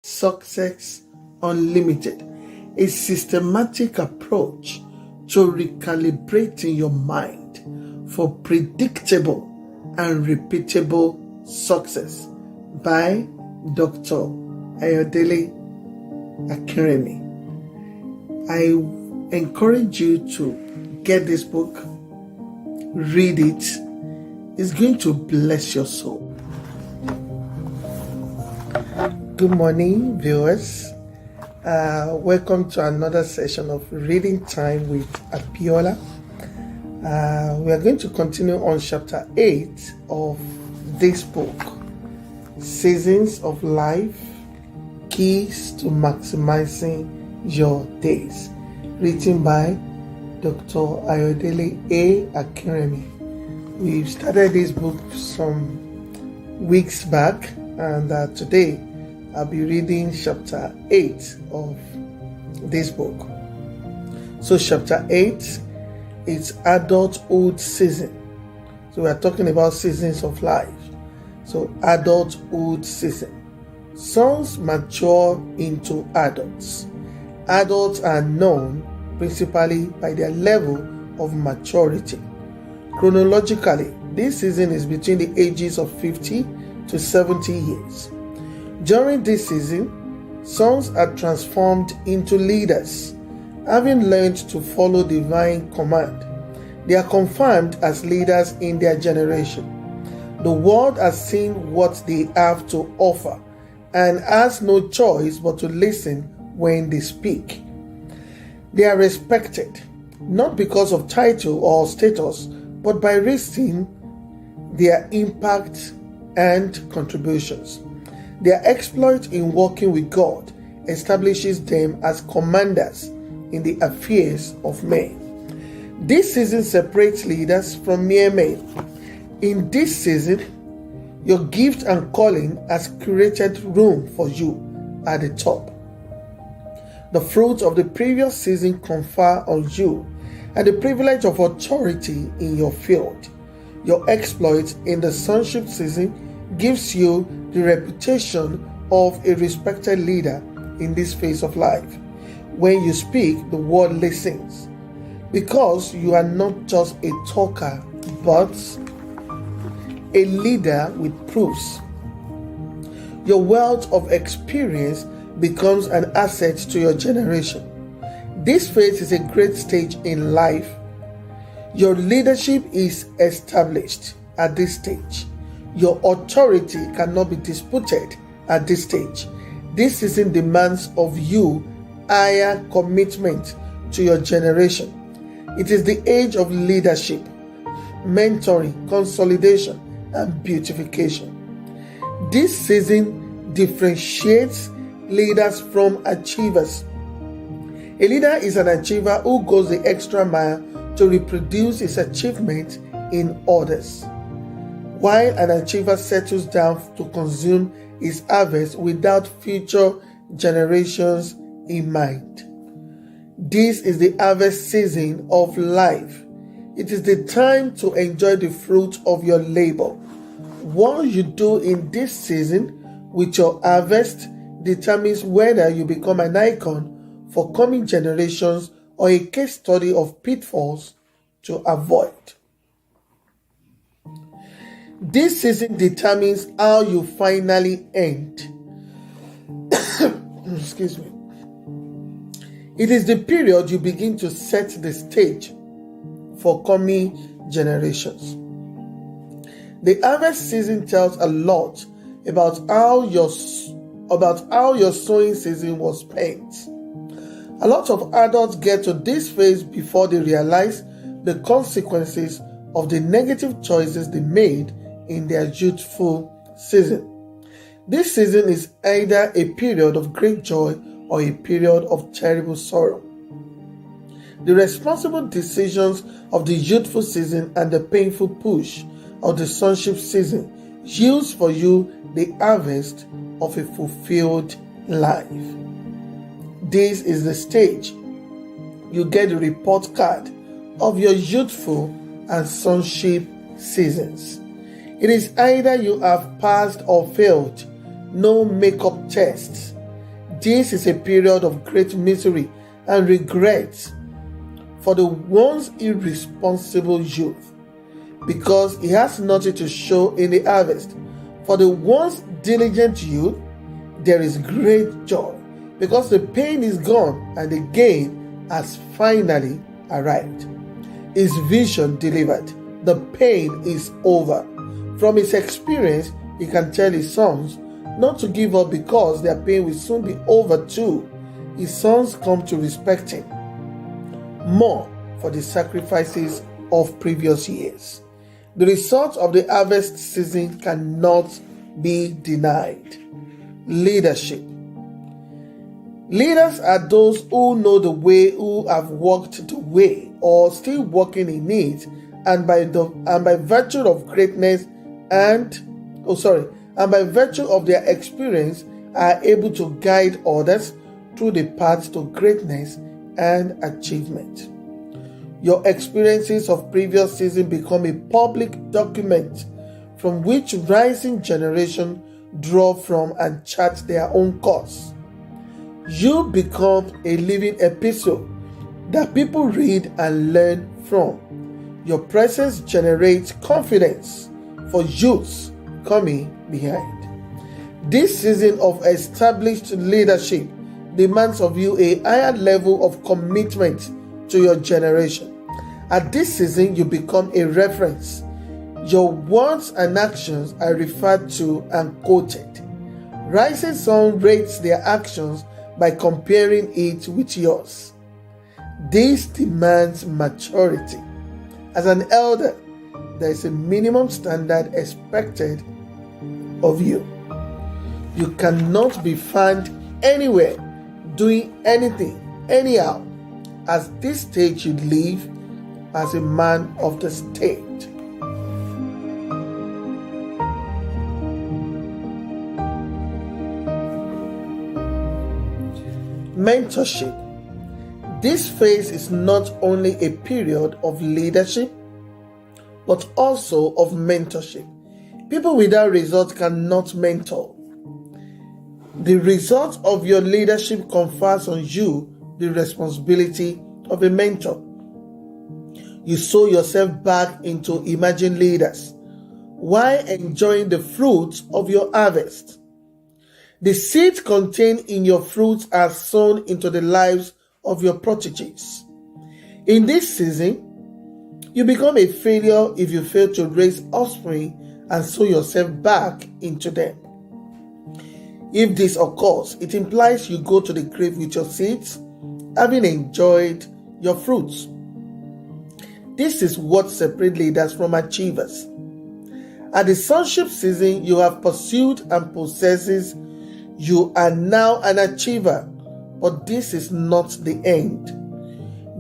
Success Unlimited, a systematic approach to recalibrating your mind for predictable and repeatable success by Dr. Ayo Akinremi. I encourage you to get this book, read it. It's going to bless your soul. Good morning, viewers. Welcome to another session of Reading Time with Abiola. We are going to continue on chapter 8 of this book, Seasons of Life, Keys to Maximizing Your Days, written by Dr. Ayo Akinremi. We started this book some weeks back, and today I'll be reading chapter 8 of this book. So chapter 8 is adulthood season. So we are talking about seasons of life. So adulthood season. Sons mature into adults. Adults are known principally by their level of maturity. Chronologically, this season is between the ages of 50 to 70 years. During this season, sons are transformed into leaders, having learned to follow divine command. They are confirmed as leaders in their generation. The world has seen what they have to offer and has no choice but to listen when they speak. They are respected, not because of title or status, but by reason their impact and contributions. Their exploit in working with God establishes them as commanders in the affairs of men. This season separates leaders from mere men. In this season, your gift and calling has created room for you at the top. The fruits of the previous season confer on you and the privilege of authority in your field. Your exploit in the sonship season gives you the reputation of a respected leader in this phase of life. When you speak, the world listens, because you are not just a talker, but a leader with proofs. Your wealth of experience becomes an asset to your generation. This phase is a great stage in life. Your leadership is established at this stage. Your authority cannot be disputed at this stage. This season demands of you higher commitment to your generation. It is the age of leadership, mentoring, consolidation, and beautification. This season differentiates leaders from achievers. A leader is an achiever who goes the extra mile to reproduce his achievement in others, while an achiever settles down to consume his harvest without future generations in mind. This is the harvest season of life. It is the time to enjoy the fruit of your labor. What you do in this season with your harvest determines whether you become an icon for coming generations or a case study of pitfalls to avoid. This season determines how you finally end. Excuse me. It is the period you begin to set the stage for coming generations. The harvest season tells a lot about how your sowing season was spent. A lot of adults get to this phase before they realize the consequences of the negative choices they made in their youthful season. This season is either a period of great joy or a period of terrible sorrow. The responsible decisions of the youthful season and the painful push of the sonship season yields for you the harvest of a fulfilled life. This is the stage you get the report card of your youthful and sonship seasons. It is either you have passed or failed. No makeup tests. This is a period of great misery and regret for the once irresponsible youth, because he has nothing to show in the harvest. For the once diligent youth, there is great joy, because the pain is gone and the gain has finally arrived. His vision delivered. The pain is over. From his experience, he can tell his sons not to give up, because their pain will soon be over too. His sons come to respect him more for the sacrifices of previous years. The result of the harvest season cannot be denied. Leadership. Leaders are those who know the way, who have walked the way, or still walking in it, and by virtue of greatness and by virtue of their experience are able to guide others through the path to greatness and achievement. Your experiences of previous season become a public document from which rising generation draw from and chart their own course. You become a living epistle that people read and learn from. Your presence generates confidence for youths coming behind. This season of established leadership demands of you a higher level of commitment to your generation. At this season, you become a reference. Your words and actions are referred to and quoted. Rising Sun rates their actions by comparing it with yours. This demands maturity. As an elder, there is a minimum standard expected of you. You cannot be found anywhere doing anything anyhow. At this stage, you live as a man of the state. Mentorship. This phase is not only a period of leadership, but also of mentorship. People without results cannot mentor. The result of your leadership confers on you the responsibility of a mentor. You sow yourself back into emerging leaders while enjoying the fruits of your harvest. The seeds contained in your fruits are sown into the lives of your proteges. In this season, you become a failure if you fail to raise offspring and sow yourself back into them. If this occurs, it implies you go to the grave with your seeds, having enjoyed your fruits. This is what separates leaders from achievers. At the sonship season, you have pursued and possesses. You are now an achiever, but this is not the end.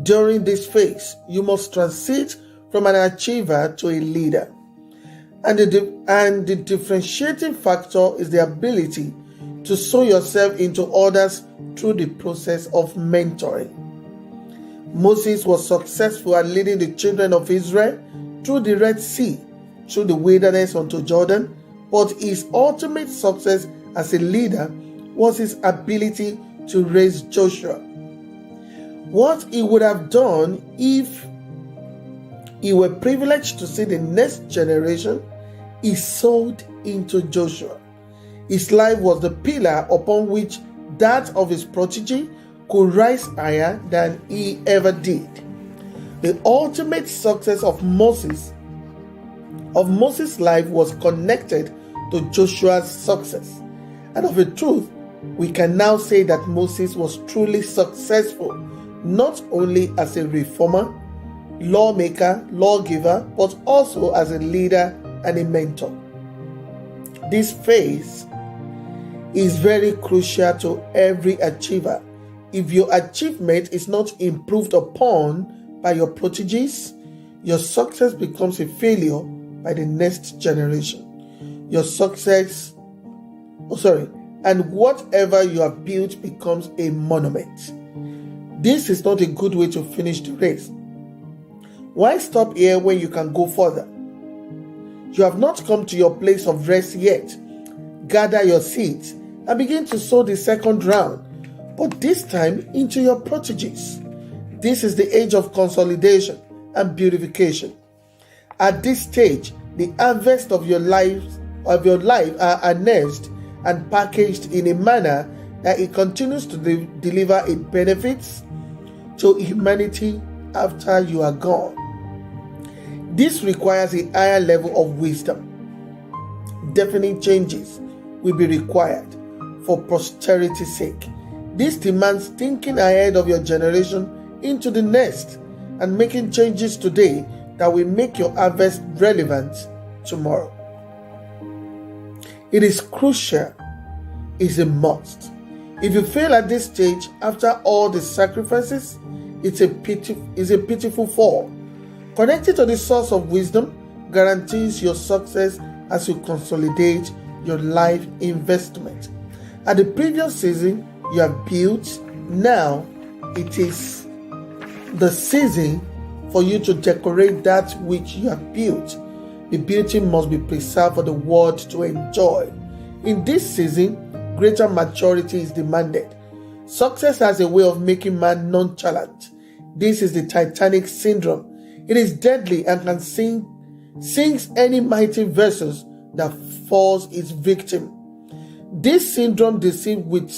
During this phase, you must transit from an achiever to a leader. And the differentiating factor is the ability to sow yourself into others through the process of mentoring. Moses was successful at leading the children of Israel through the Red Sea, through the wilderness unto Jordan, but his ultimate success as a leader was his ability to raise Joshua. What he would have done if he were privileged to see the next generation, he sowed into Joshua. His life was the pillar upon which that of his protege could rise higher than he ever did. The ultimate success of Moses' life was connected to Joshua's success. And of a truth, we can now say that Moses was truly successful, not only as a reformer, lawmaker, lawgiver, but also as a leader and a mentor. This phase is very crucial to every achiever. If your achievement is not improved upon by your proteges, your success becomes a failure by the next generation. Your success, and whatever you have built becomes a monument. This is not a good way to finish the race. Why stop here when you can go further? You have not come to your place of rest yet. Gather your seeds and begin to sow the second round, but this time into your proteges. This is the age of consolidation and beautification. At this stage, the harvest of your life are harnessed and packaged in a manner that it continues to deliver its benefits to humanity after you are gone. This requires a higher level of wisdom. Definite changes will be required for posterity's sake. This demands thinking ahead of your generation into the next and making changes today that will make your harvest relevant tomorrow. It is crucial, it's a must. If you fail at this stage after all the sacrifices, it's a pitiful fall. Connected to the source of wisdom guarantees your success as you consolidate your life investment. At the previous season you have built, now it is the season for you to decorate that which you have built. The beauty must be preserved for the world to enjoy. In this season, greater maturity is demanded. Success has a way of making man nonchalant. This is the Titanic syndrome. It is deadly and can sinks any mighty vessel that falls its victim. This syndrome deceived with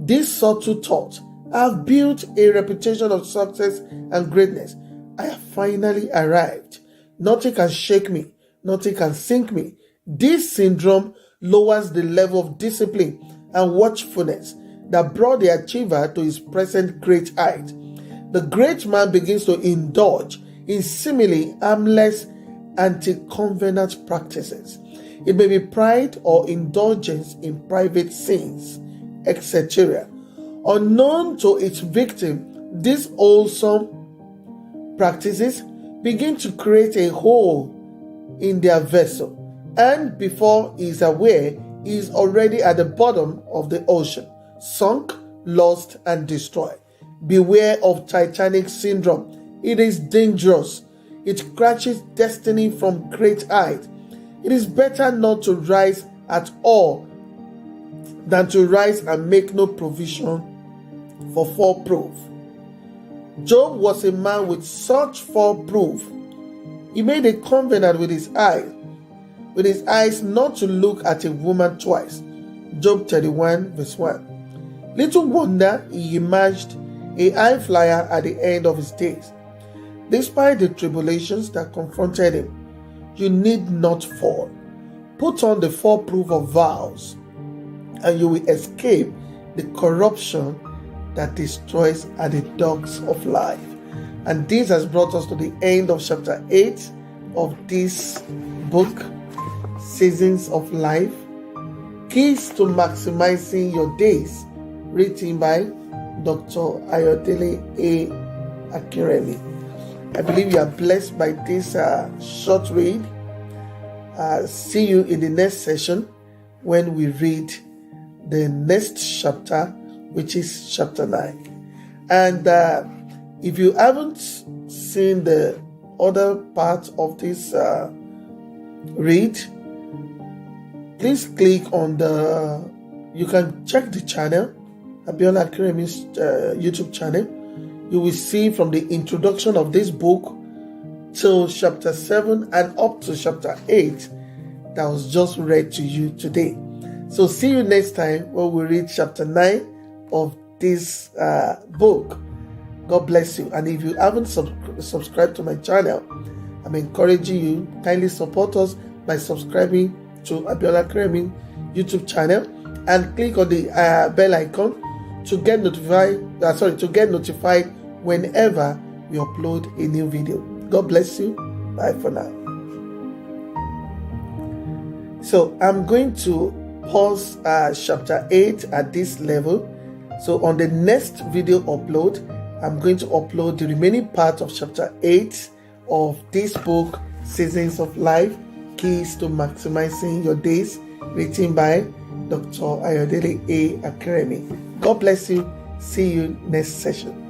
this subtle thought, I have built a reputation of success and greatness. I have finally arrived. Nothing can shake me. Nothing can sink me. This syndrome lowers the level of discipline and watchfulness that brought the achiever to his present great height. The great man begins to indulge in seemingly harmless anti-covenant practices. It may be pride or indulgence in private sins, etc. Unknown to its victim, these wholesome practices begin to create a hole in their vessel, and before he is aware, he is already at the bottom of the ocean, sunk, lost, and destroyed. Beware of Titanic syndrome. It is dangerous. It crashes destiny from great height. It is better not to rise at all than to rise and make no provision for fall proof. Job was a man with such fall proof. He made a covenant with his eyes not to look at a woman twice. Job 31 verse 1. Little wonder he emerged a high flyer at the end of his days. Despite the tribulations that confronted him, you need not fall. Put on the fall proof of vows, and you will escape the corruption that destroys at the dogs of life. And this has brought us to the end of chapter 8 of this book, Seasons of Life, Keys to Maximizing Your Days, written by Dr. Ayo Akinremi. I believe you are blessed by this short read. See you in the next session when we read the next chapter, which is chapter 9. And if you haven't seen the other part of this read, please click on you can check the channel, Abiola Akinremi's YouTube channel. You will see from the introduction of this book till chapter 7 and up to chapter 8 that was just read to you today. So see you next time when we read chapter 9 of this book. God bless you. And if you haven't subscribed to my channel, I'm encouraging you, kindly support us by subscribing to Abiola Akinremi YouTube channel and click on the bell icon to get notified whenever we upload a new video. God bless you. Bye for now. So I'm going to pause chapter 8 at this level So on the next video upload, I'm going to upload the remaining part of chapter 8 of this book, Seasons of Life, Keys to Maximizing Your Days, written by Dr. Ayo Akinremi. God bless you. See you next session.